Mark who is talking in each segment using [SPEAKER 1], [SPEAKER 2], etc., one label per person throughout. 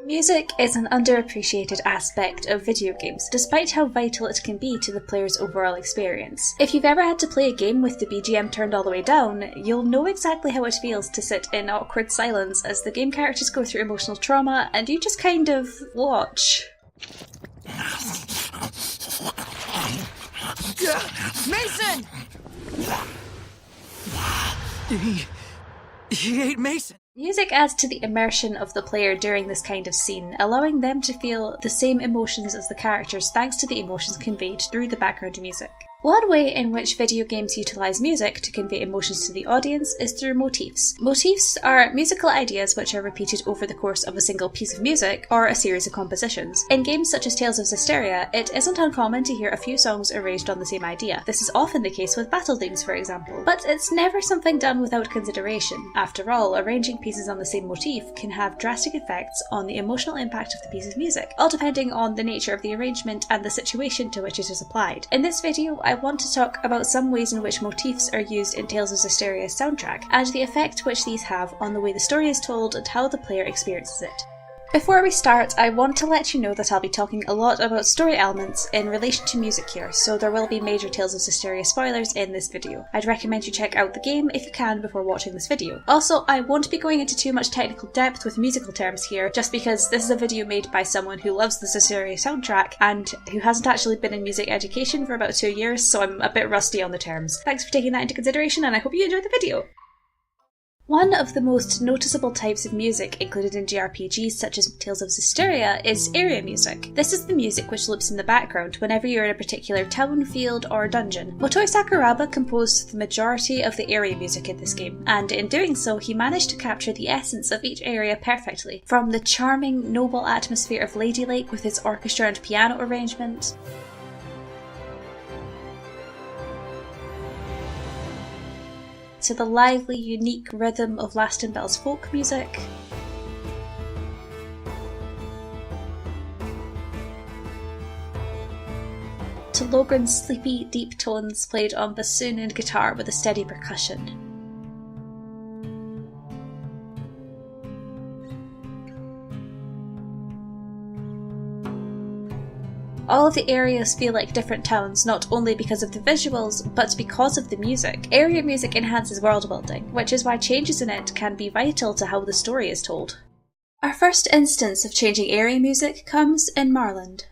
[SPEAKER 1] Music is an underappreciated aspect of video games, despite how vital it can be to the player's overall experience. If you've ever had to play a game with the BGM turned all the way down, you'll know exactly how it feels to sit in awkward silence as the game characters go through emotional trauma and you just kind of watch.
[SPEAKER 2] Mason! He ate Mason.
[SPEAKER 1] Music adds to the immersion of the player during this kind of scene, allowing them to feel the same emotions as the characters thanks to the emotions conveyed through the background music. One way in which video games utilise music to convey emotions to the audience is through motifs. Motifs are musical ideas which are repeated over the course of a single piece of music or a series of compositions. In games such as Tales of Zestiria, it isn't uncommon to hear a few songs arranged on the same idea. This is often the case with battle themes, for example. But it's never something done without consideration. After all, arranging pieces on the same motif can have drastic effects on the emotional impact of the piece of music, all depending on the nature of the arrangement and the situation to which it is applied. In this video, I want to talk about some ways in which motifs are used in Tales of Zestiria's soundtrack, and the effect which these have on the way the story is told and how the player experiences it. Before we start, I want to let you know that I'll be talking a lot about story elements in relation to music here, so there will be major Tales of Zestiria spoilers in this video. I'd recommend you check out the game if you can before watching this video. Also, I won't be going into too much technical depth with musical terms here, just because this is a video made by someone who loves the Zestiria soundtrack and who hasn't actually been in music education for about 2 years, so I'm a bit rusty on the terms. Thanks for taking that into consideration, and I hope you enjoyed the video! One of the most noticeable types of music included in JRPGs such as Tales of Zestiria is area music. This is the music which loops in the background whenever you're in a particular town, field, or dungeon. Motoi Sakuraba composed the majority of the area music in this game, and in doing so he managed to capture the essence of each area perfectly. From the charming, noble atmosphere of Lady Lake with its orchestra and piano arrangement, to the lively, unique rhythm of Lastenbell's folk music, to Logren's sleepy, deep tones played on bassoon and guitar with a steady percussion. All of the areas feel like different towns, not only because of the visuals, but because of the music. Area music enhances world building, which is why changes in it can be vital to how the story is told. Our first instance of changing area music comes in Marland.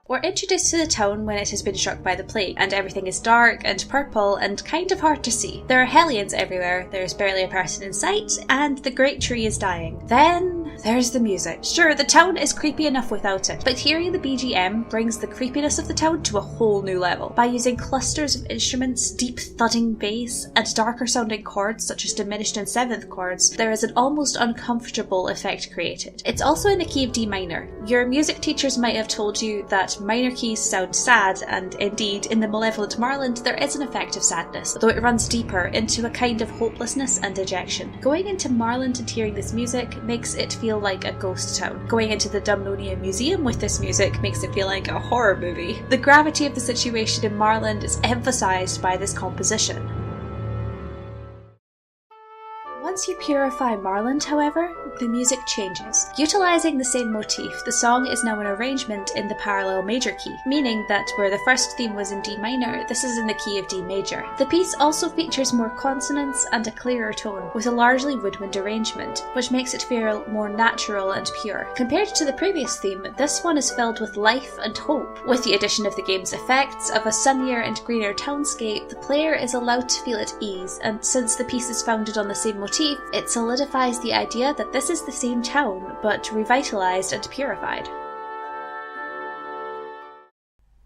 [SPEAKER 1] We're introduced to the town when it has been struck by the plague, and everything is dark and purple and kind of hard to see. There are hellions everywhere, there's barely a person in sight, and the great tree is dying. Then there's the music. Sure, the town is creepy enough without it, but hearing the BGM brings the creepiness of the town to a whole new level. By using clusters of instruments, deep thudding bass, and darker sounding chords such as diminished and seventh chords, there is an almost uncomfortable effect created. It's also in the key of D minor. Your music teachers might have told you that minor keys sound sad, and indeed, in the Malevolent Marland there is an effect of sadness, though it runs deeper into a kind of hopelessness and dejection. Going into Marland and hearing this music makes it feel like a ghost town. Going into the Dumnonia Museum with this music makes it feel like a horror movie. The gravity of the situation in Marland is emphasised by this composition. Once you purify Marland, however, the music changes. Utilising the same motif, the song is now an arrangement in the parallel major key, meaning that where the first theme was in D minor, this is in the key of D major. The piece also features more consonants and a clearer tone, with a largely woodwind arrangement, which makes it feel more natural and pure. Compared to the previous theme, this one is filled with life and hope. With the addition of the game's effects of a sunnier and greener townscape, the player is allowed to feel at ease, and since the piece is founded on the same motif, it solidifies the idea that this is the same town, but revitalized and purified.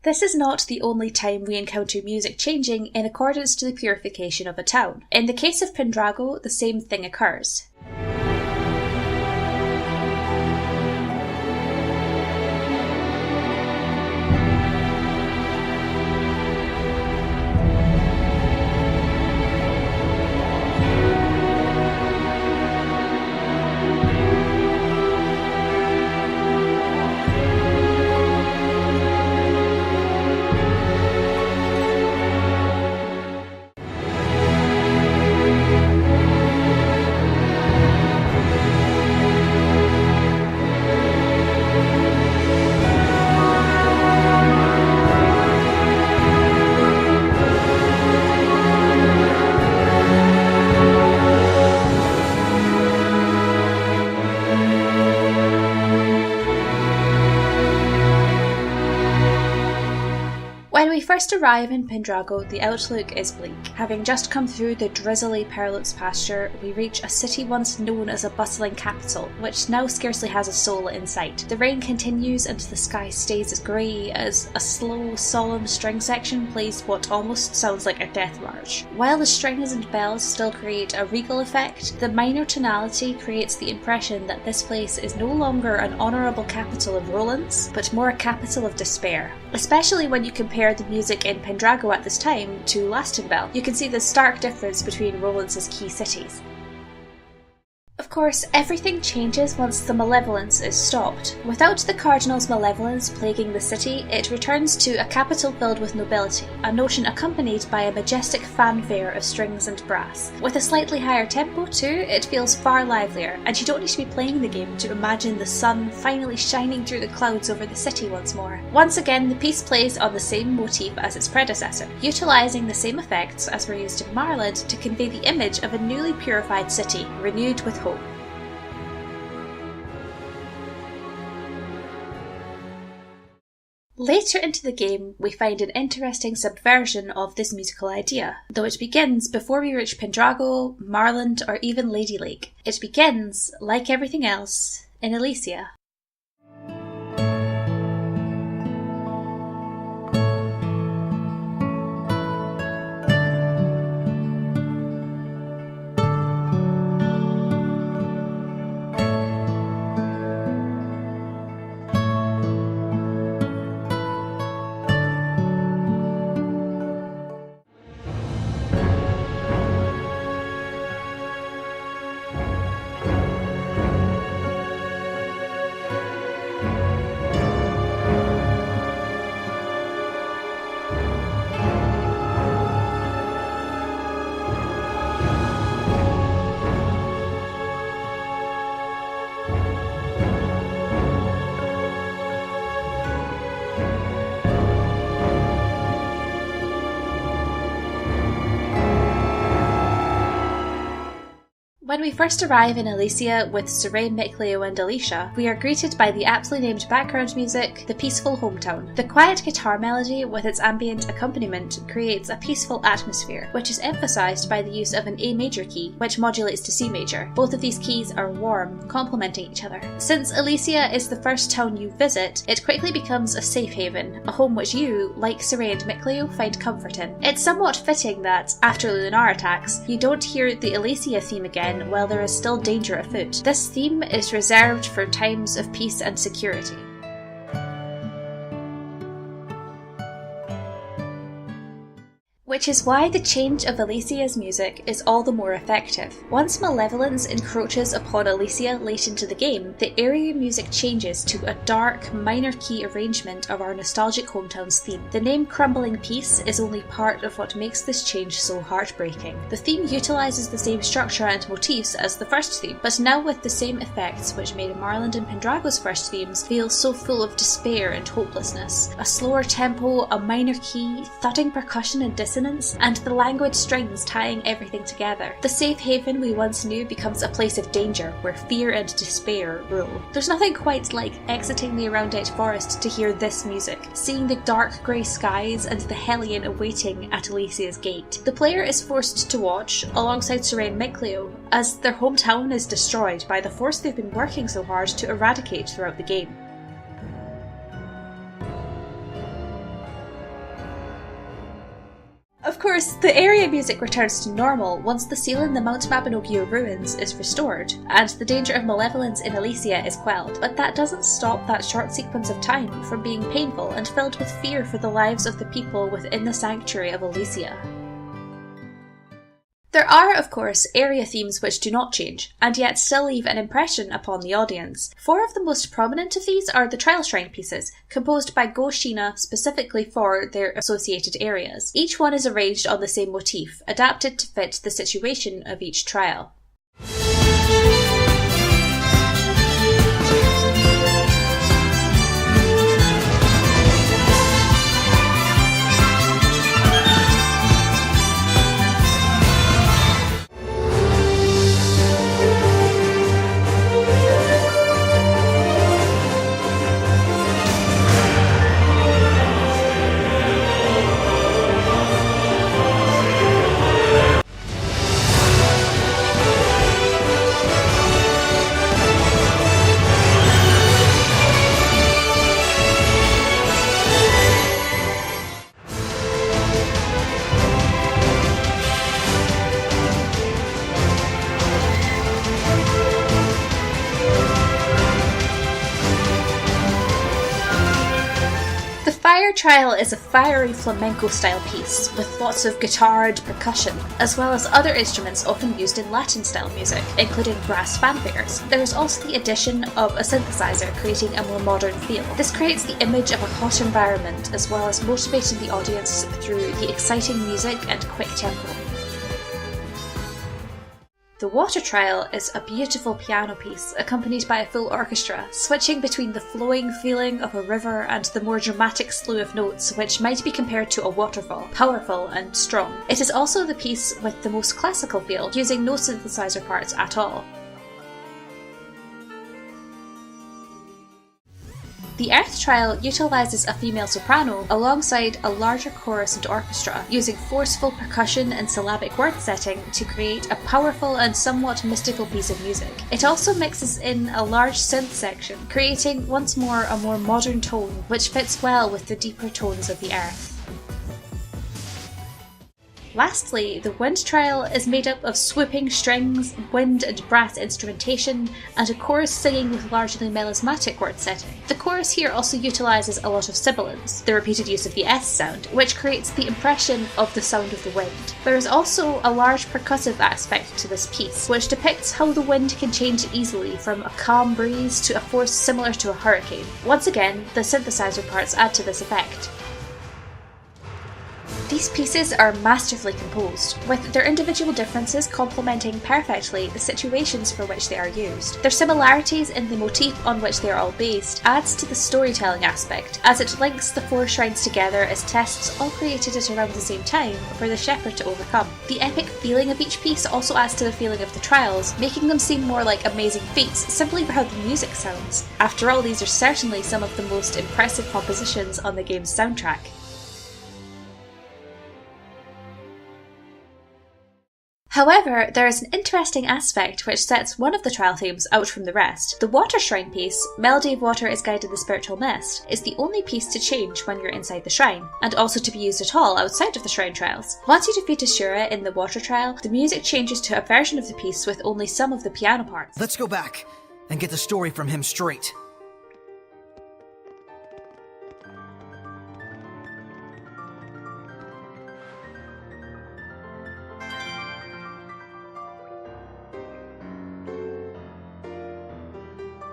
[SPEAKER 1] This is not the only time we encounter music changing in accordance to the purification of a town. In the case of Pendrago, the same thing occurs. When we first arrive in Pendrago, the outlook is bleak. Having just come through the drizzly Perlitz pasture, we reach a city once known as a bustling capital, which now scarcely has a soul in sight. The rain continues and the sky stays as grey as a slow, solemn string section plays what almost sounds like a death march. While the strings and bells still create a regal effect, the minor tonality creates the impression that this place is no longer an honourable capital of Roland's, but more a capital of despair. Especially when you compare the music in Pendrago at this time to Glastonbury, you can see the stark difference between Roland's key cities. Of course, everything changes once the malevolence is stopped. Without the Cardinal's malevolence plaguing the city, it returns to a capital filled with nobility, a notion accompanied by a majestic fanfare of strings and brass. With a slightly higher tempo too, it feels far livelier, and you don't need to be playing the game to imagine the sun finally shining through the clouds over the city once more. Once again, the piece plays on the same motif as its predecessor, utilising the same effects as were used in Marland to convey the image of a newly purified city, renewed with hope. Later into the game, we find an interesting subversion of this musical idea, though it begins before we reach Pendrago, Marland, or even Lady Lake. It begins, like everything else, in Elysia. When we first arrive in Elysia with Serae, Micleo and Alicia, we are greeted by the aptly named background music, The Peaceful Hometown. The quiet guitar melody with its ambient accompaniment creates a peaceful atmosphere, which is emphasised by the use of an A major key, which modulates to C major. Both of these keys are warm, complementing each other. Since Elysia is the first town you visit, it quickly becomes a safe haven, a home which you, like Serae and Micleo, find comfort in. It's somewhat fitting that, after Lunar attacks, you don't hear the Elysia theme again while there is still danger afoot. This theme is reserved for times of peace and security. Which is why the change of Elysia's music is all the more effective. Once Malevolence encroaches upon Elysia late into the game, the area music changes to a dark, minor key arrangement of our nostalgic hometown's theme. The name Crumbling Peace is only part of what makes this change so heartbreaking. The theme utilises the same structure and motifs as the first theme, but now with the same effects which made Marland and Pendrago's first themes feel so full of despair and hopelessness. A slower tempo, a minor key, thudding percussion and dissonance, and the languid strings tying everything together. The safe haven we once knew becomes a place of danger where fear and despair rule. There's nothing quite like exiting the Aroundite Forest to hear this music, seeing the dark grey skies and the Hellion awaiting at Elysia's gate. The player is forced to watch, alongside Serae and Micleo, as their hometown is destroyed by the force they've been working so hard to eradicate throughout the game. Of course, the area music returns to normal once the seal in the Mount Mabinogion ruins is restored, and the danger of malevolence in Elysia is quelled, but that doesn't stop that short sequence of time from being painful and filled with fear for the lives of the people within the sanctuary of Elysia. There are, of course, area themes which do not change, and yet still leave an impression upon the audience. 4 of the most prominent of these are the Trial Shrine pieces, composed by Go Shina specifically for their associated areas. Each one is arranged on the same motif, adapted to fit the situation of each trial. Fire Trial is a fiery flamenco-style piece, with lots of guitar-ed percussion, as well as other instruments often used in Latin-style music, including brass fanfares. There is also the addition of a synthesizer, creating a more modern feel. This creates the image of a hot environment, as well as motivating the audience through the exciting music and quick tempo. The Water Trial is a beautiful piano piece accompanied by a full orchestra, switching between the flowing feeling of a river and the more dramatic slew of notes which might be compared to a waterfall, powerful and strong. It is also the piece with the most classical feel, using no synthesizer parts at all. The Earth Trial utilises a female soprano alongside a larger chorus and orchestra, using forceful percussion and syllabic word setting to create a powerful and somewhat mystical piece of music. It also mixes in a large synth section, creating once more a more modern tone which fits well with the deeper tones of the Earth. Lastly, the Wind Trial is made up of swooping strings, wind and brass instrumentation, and a chorus singing with largely melismatic word setting. The chorus here also utilises a lot of sibilants, the repeated use of the S sound, which creates the impression of the sound of the wind. There is also a large percussive aspect to this piece, which depicts how the wind can change easily from a calm breeze to a force similar to a hurricane. Once again, the synthesizer parts add to this effect. These pieces are masterfully composed, with their individual differences complementing perfectly the situations for which they are used. Their similarities in the motif on which they are all based adds to the storytelling aspect, as it links the 4 shrines together as tests all created at around the same time for the shepherd to overcome. The epic feeling of each piece also adds to the feeling of the trials, making them seem more like amazing feats simply for how the music sounds. After all, these are certainly some of the most impressive compositions on the game's soundtrack. However, there is an interesting aspect which sets one of the trial themes out from the rest. The Water Shrine piece, Melody of Water is Guided the Spiritual Mist, is the only piece to change when you're inside the shrine, and also to be used at all outside of the shrine trials. Once you defeat Ashura in the Water Trial, the music changes to a version of the piece with only some of the piano parts.
[SPEAKER 2] Let's go back and get the story from him straight.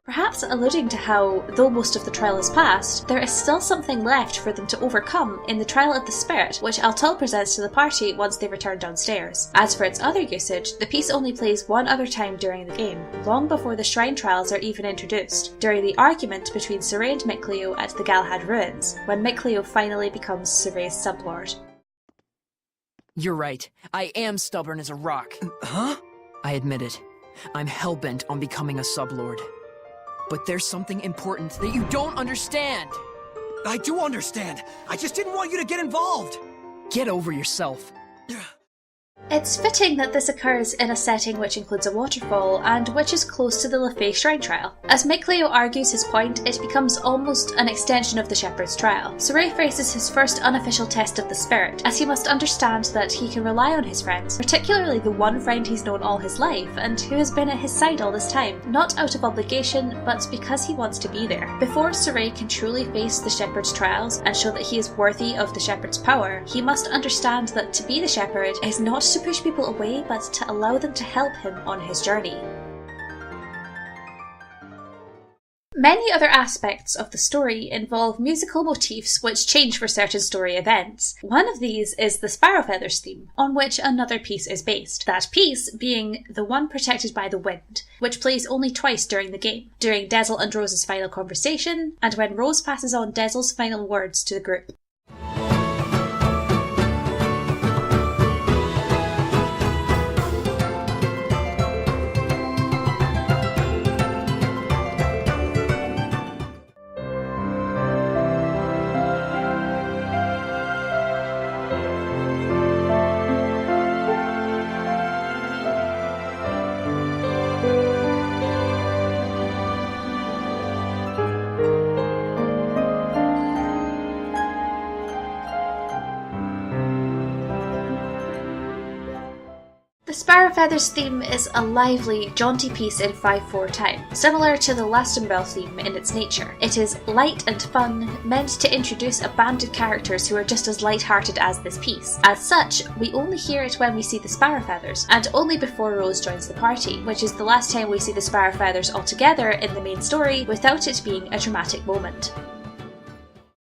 [SPEAKER 1] Perhaps alluding to how, though most of the trial is past, there is still something left for them to overcome in the Trial of the Spirit, which Altul presents to the party once they return downstairs. As for its other usage, the piece only plays one other time during the game, long before the shrine trials are even introduced, during the argument between Sorey and Micleo at the Galahad ruins, when Micleo finally becomes Sorey's sublord.
[SPEAKER 3] You're right. I am stubborn as a rock.
[SPEAKER 2] Huh?
[SPEAKER 3] I admit it. I'm hellbent on becoming a sublord. But there's something important that you don't understand!
[SPEAKER 2] I do understand! I just didn't want you to get involved!
[SPEAKER 3] Get over yourself.
[SPEAKER 1] It's fitting that this occurs in a setting which includes a waterfall and which is close to the Lefay shrine trial. As Micleo argues his point, it becomes almost an extension of the Shepherd's trial. Sorey faces his first unofficial test of the spirit, as he must understand that he can rely on his friends, particularly the one friend he's known all his life and who has been at his side all this time, not out of obligation, but because he wants to be there. Before Sorey can truly face the Shepherd's trials and show that he is worthy of the Shepherd's power, he must understand that to be the Shepherd is not to push people away, but to allow them to help him on his journey. Many other aspects of the story involve musical motifs which change for certain story events. One of these is the Sparrowfeathers theme, on which another piece is based. That piece being the one protected by the wind, which plays only twice during the game, during Dezel and Rose's final conversation, and when Rose passes on Dezel's final words to the group. The Sparrowfeathers theme is a lively, jaunty piece in 5/4 time, similar to the Lastenbell theme in its nature. It is light and fun, meant to introduce a band of characters who are just as light-hearted as this piece. As such, we only hear it when we see the Sparrowfeathers, and only before Rose joins the party, which is the last time we see the Sparrowfeathers altogether in the main story without it being a dramatic moment.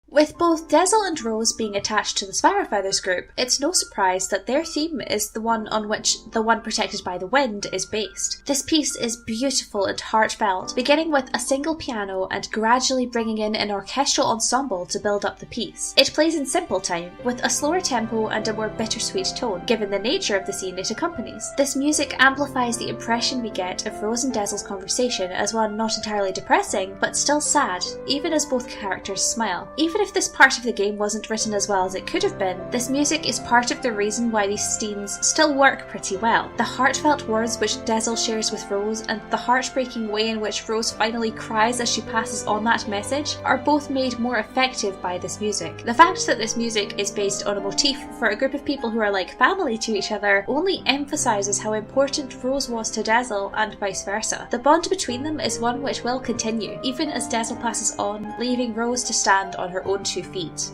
[SPEAKER 1] With both Dezel and Rose being attached to the Sparrowfeathers group, it's no surprise that their theme is the one on which the one protected by the wind is based. This piece is beautiful and heartfelt, beginning with a single piano and gradually bringing in an orchestral ensemble to build up the piece. It plays in simple time, with a slower tempo and a more bittersweet tone, given the nature of the scene it accompanies. This music amplifies the impression we get of Rose and Dezel's conversation as one not entirely depressing, but still sad, even as both characters smile. Even if this part of the game wasn't written as well as it could have been, this music is part of the reason why these scenes still work pretty well. The heartfelt words which Dezel shares with Rose and the heartbreaking way in which Rose finally cries as she passes on that message are both made more effective by this music. The fact that this music is based on a motif for a group of people who are like family to each other only emphasises how important Rose was to Dezel and vice versa. The bond between them is one which will continue, even as Dezel passes on, leaving Rose to stand on her own 2 feet.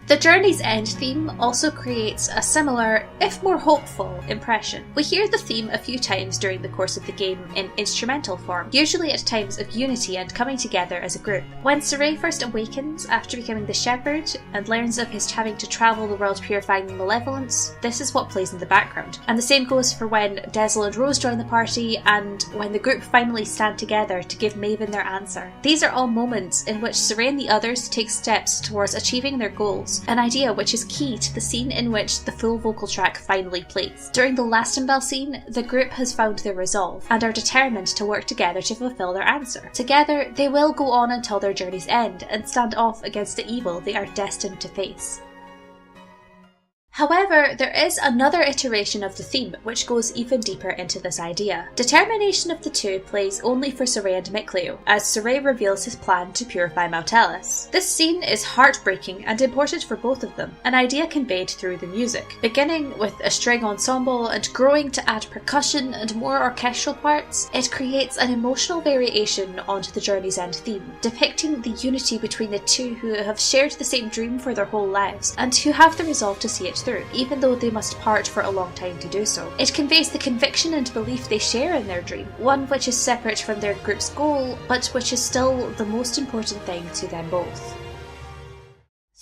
[SPEAKER 1] The Journey's End theme also creates a similar, if more hopeful, impression. We hear the theme a few times during the course of the game in instrumental form, usually at times of unity and coming together as a group. When Sorey first awakens after becoming the Shepherd and learns of his having to travel the world purifying malevolence, this is what plays in the background. And the same goes for when Dezel and Rose join the party and when the group finally stand together to give Maven their answer. These are all moments in which Sorey and the others take steps towards achieving their goals, an idea which is key to the scene in which the full vocal track finally plays. During the Lastenbell scene, the group has found their resolve and are determined to work together to fulfill their answer. Together, they will go on until their journey's end and stand off against the evil they are destined to face. However, there is another iteration of the theme which goes even deeper into this idea. Determination of the two plays only for Sorey and Micleo, as Sorey reveals his plan to purify Mautelis. This scene is heartbreaking and important for both of them, an idea conveyed through the music. Beginning with a string ensemble and growing to add percussion and more orchestral parts, it creates an emotional variation onto the Journey's End theme, depicting the unity between the two who have shared the same dream for their whole lives, and who have the resolve to see it through, even though they must part for a long time to do so. It conveys the conviction and belief they share in their dream, one which is separate from their group's goal, but which is still the most important thing to them both.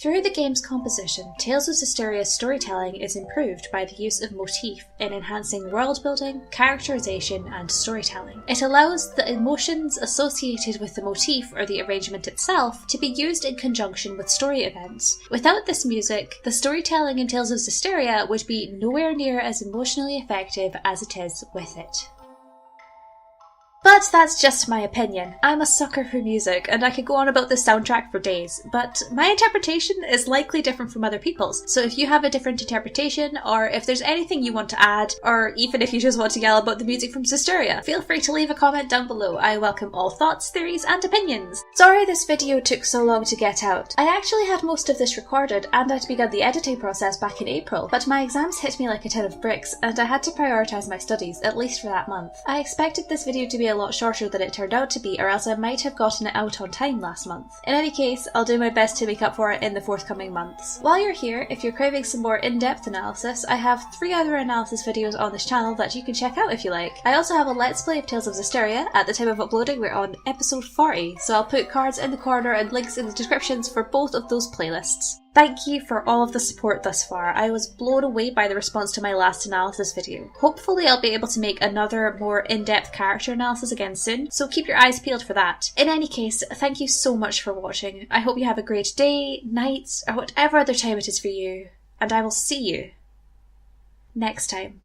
[SPEAKER 1] Through the game's composition, Tales of Zestiria's storytelling is improved by the use of motif in enhancing world building, characterization, and storytelling. It allows the emotions associated with the motif or the arrangement itself to be used in conjunction with story events. Without this music, the storytelling in Tales of Zestiria would be nowhere near as emotionally effective as it is with it. But that's just my opinion. I'm a sucker for music, and I could go on about this soundtrack for days, but my interpretation is likely different from other people's. So if you have a different interpretation, or if there's anything you want to add, or even if you just want to yell about the music from Zestiria, feel free to leave a comment down below. I welcome all thoughts, theories, and opinions. Sorry this video took so long to get out. I actually had most of this recorded, and I'd begun the editing process back in April, but my exams hit me like a ton of bricks, and I had to prioritise my studies, at least for that month. I expected this video to be a lot shorter than it turned out to be, or else I might have gotten it out on time last month. In any case, I'll do my best to make up for it in the forthcoming months. While you're here, if you're craving some more in-depth analysis, I have 3 other analysis videos on this channel that you can check out if you like. I also have a Let's Play of Tales of Zestiria. At the time of uploading, we're on episode 40, so I'll put cards in the corner and links in the descriptions for both of those playlists. Thank you for all of the support thus far. I was blown away by the response to my last analysis video. Hopefully I'll be able to make another more in-depth character analysis again soon, so keep your eyes peeled for that. In any case, thank you so much for watching. I hope you have a great day, night, or whatever other time it is for you, and I will see you next time.